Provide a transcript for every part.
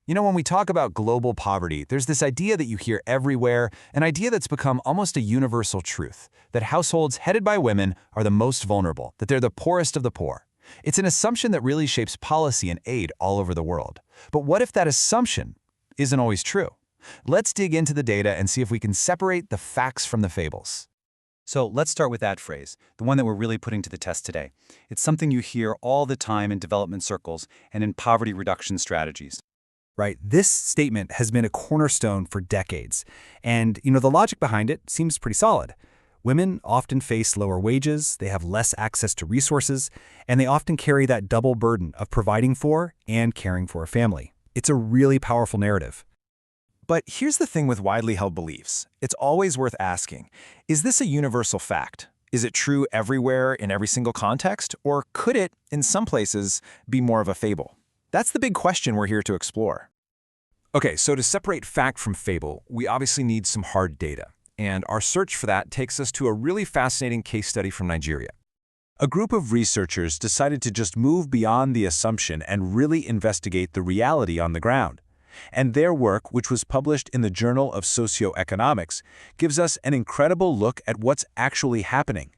When we talk about global poverty, there's this idea that you hear everywhere, an idea that's become almost a universal truth, that households headed by women are the most vulnerable, that they're the poorest of the poor. It's an assumption that really shapes policy and aid all over the world. But what if that assumption isn't always true? Let's dig into the data and see if we can separate the facts from the fables. So let's start with that phrase, the one that we're really putting to the test today. It's something you hear all the time in development circles and in poverty reduction strategies. Right, this statement has been a cornerstone for decades. And, the logic behind it seems pretty solid. Women often face lower wages, they have less access to resources, and they often carry that double burden of providing for and caring for a family. It's a really powerful narrative. But here's the thing with widely held beliefs. It's always worth asking, is this a universal fact? Is it true everywhere in every single context? Or could it, in some places, be more of a fable? That's the big question we're here to explore. Okay, so to separate fact from fable, we obviously need some hard data. And our search for that takes us to a really fascinating case study from Nigeria. A group of researchers decided to just move beyond the assumption and really investigate the reality on the ground. And their work, which was published in the Journal of Socio-Economics, gives us an incredible look at what's actually happening.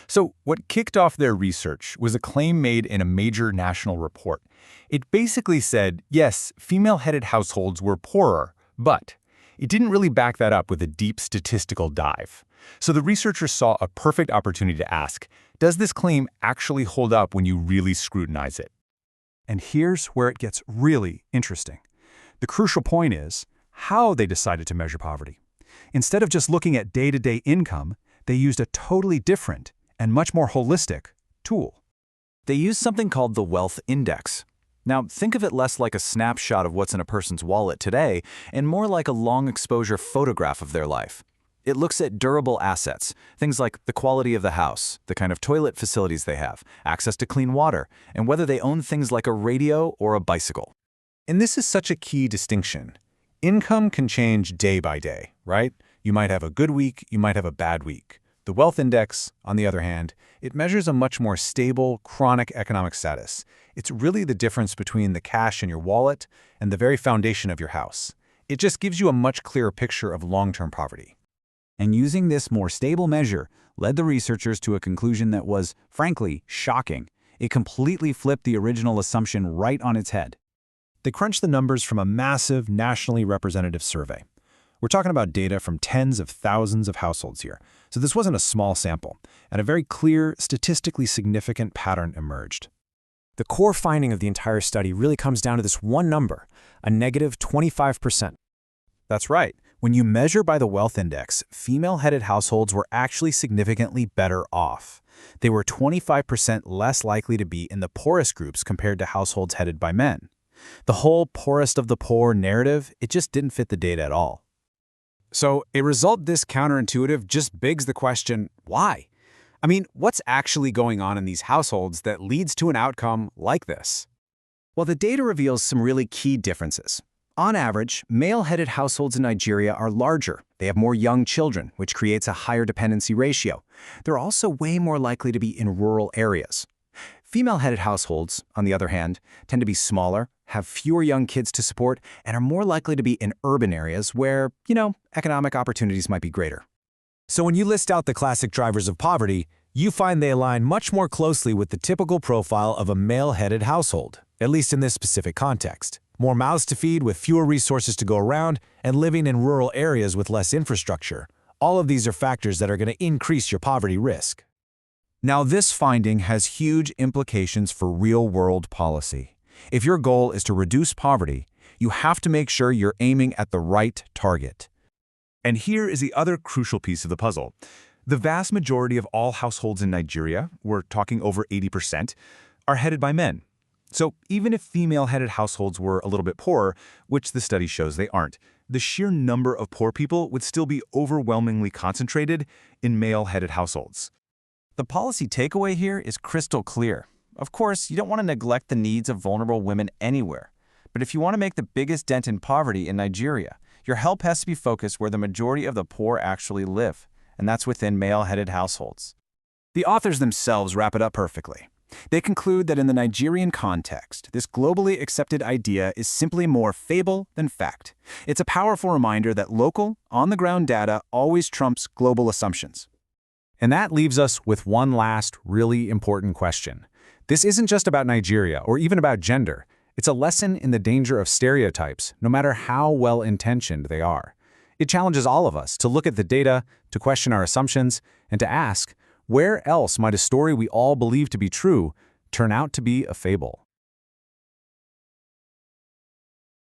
So what kicked off their research was a claim made in a major national report. It basically said, yes, female-headed households were poorer, but it didn't really back that up with a deep statistical dive. So the researchers saw a perfect opportunity to ask, does this claim actually hold up when you really scrutinize it? And here's where it gets really interesting. The crucial point is how they decided to measure poverty. Instead of just looking at day-to-day income, they used a totally different and much more holistic tool. They use something called the wealth index. Now, think of it less like a snapshot of what's in a person's wallet today and more like a long exposure photograph of their life. It looks at durable assets, things like the quality of the house, the kind of toilet facilities they have, access to clean water, and whether they own things like a radio or a bicycle. And this is such a key distinction. Income can change day by day, right? You might have a good week, you might have a bad week. The wealth index, on the other hand, it measures a much more stable, chronic economic status. It's really the difference between the cash in your wallet and the very foundation of your house. It just gives you a much clearer picture of long-term poverty. And using this more stable measure led the researchers to a conclusion that was, frankly, shocking. It completely flipped the original assumption right on its head. They crunched the numbers from a massive, nationally representative survey. We're talking about data from tens of thousands of households here, so this wasn't a small sample, and a very clear, statistically significant pattern emerged. The core finding of the entire study really comes down to this one number, a negative 25%. That's right. When you measure by the wealth index, female-headed households were actually significantly better off. They were 25% less likely to be in the poorest groups compared to households headed by men. The whole poorest of the poor narrative, it just didn't fit the data at all. So a result this counterintuitive just begs the question, why? I mean, what's actually going on in these households that leads to an outcome like this? Well, the data reveals some really key differences. On average, male-headed households in Nigeria are larger. They have more young children, which creates a higher dependency ratio. They're also way more likely to be in rural areas. Female-headed households, on the other hand, tend to be smaller, have fewer young kids to support, and are more likely to be in urban areas where, economic opportunities might be greater. So when you list out the classic drivers of poverty, you find they align much more closely with the typical profile of a male-headed household, at least in this specific context. More mouths to feed with fewer resources to go around, and living in rural areas with less infrastructure. All of these are factors that are going to increase your poverty risk. Now, this finding has huge implications for real-world policy. If your goal is to reduce poverty, you have to make sure you're aiming at the right target. And here is the other crucial piece of the puzzle. The vast majority of all households in Nigeria, we're talking over 80%, are headed by men. So even if female-headed households were a little bit poorer, which the study shows they aren't, the sheer number of poor people would still be overwhelmingly concentrated in male-headed households. The policy takeaway here is crystal clear. Of course, you don't want to neglect the needs of vulnerable women anywhere. But if you want to make the biggest dent in poverty in Nigeria, your help has to be focused where the majority of the poor actually live, and that's within male-headed households. The authors themselves wrap it up perfectly. They conclude that in the Nigerian context, this globally accepted idea is simply more fable than fact. It's a powerful reminder that local, on-the-ground data always trumps global assumptions. And that leaves us with one last really important question. This isn't just about Nigeria or even about gender. It's a lesson in the danger of stereotypes, no matter how well-intentioned they are. It challenges all of us to look at the data, to question our assumptions, and to ask, where else might a story we all believe to be true turn out to be a fable?